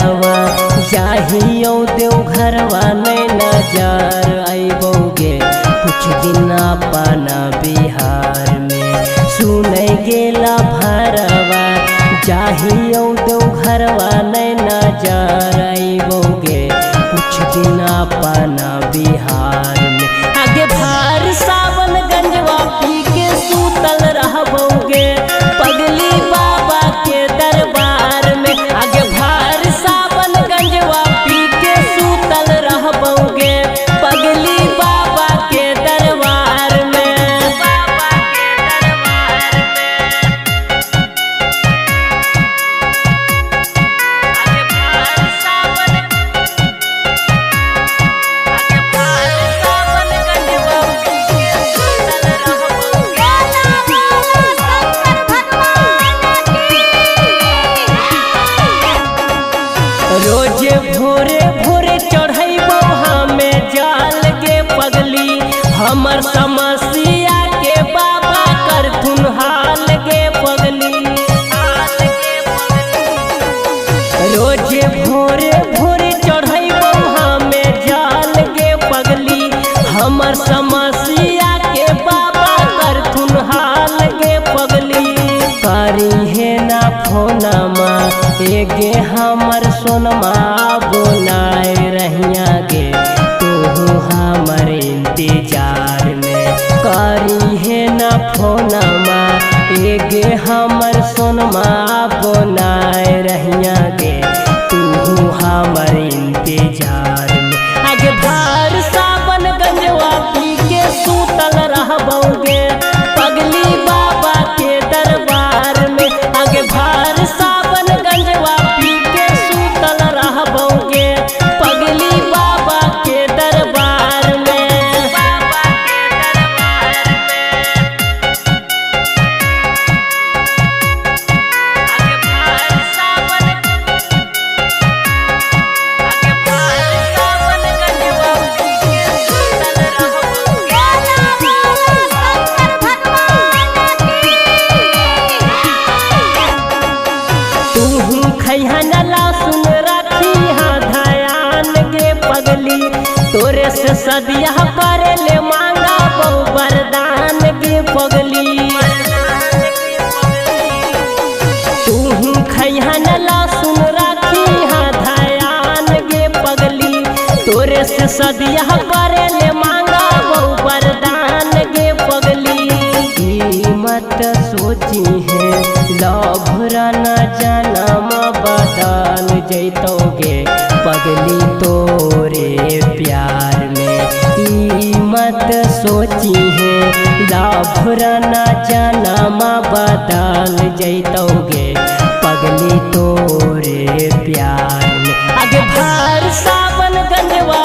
भरवा चाहियो देवघरवा नहीं नजर अबोगे कुछ दिन अपना बिहार में। सुने गेला भरवा चाहियो देवघरवा नहीं नजर अबोगे कुछ दिन अपना बिहार में। आगे भार सावन गंजवा पी के सूतल रहबोगे पगली बाबा के दरबार में। आगे भार सावन गंजवा पी के सूतल रहबोगे पगली बाबा के दरबार में। रोजे भोरे भोरे चढ़ैबो हमें जाल के पगली हमर समस्या के बाबा करथुन हाल के पगली। रोजे भोरे भोरे चढ़ैबो हमें जाल के पगली हमर समस्या के बाबा करथुन हाल के पगली। करी है ना फोनमा एगे हमर सोनमा बोनाए रहिया गे तू हमर इंतजार में। करी है ना फोनमा एगे हमर सोनमा बोनाए रहिया गे तू हमर इंतजार में। आगे भार सावन गंजवा पी के सूतल रहबोगे पगली बाबा के दरबार में। आगे भार सावन गंजवा पी के सूतल रहबोगे पगली बाबा के दरबार में। सुन रखी हाँ ध्यान गे पगली तोरे से सदिया करे ले मांगा बहु वरदान गे पगली। तू खैहनला सुन रखी हाँ ध्यान गे पगली तोरे से सदिया करे ले मांगा बहु वरदान गे पगली। मत सोची है लभरा न जनम बदल जैतोगे पगली तोरे प्यार में। मत सोची है लभरा न जनम बदल जैतोगे पगली तोरे प्यार में। आगे भार सावन गंजवा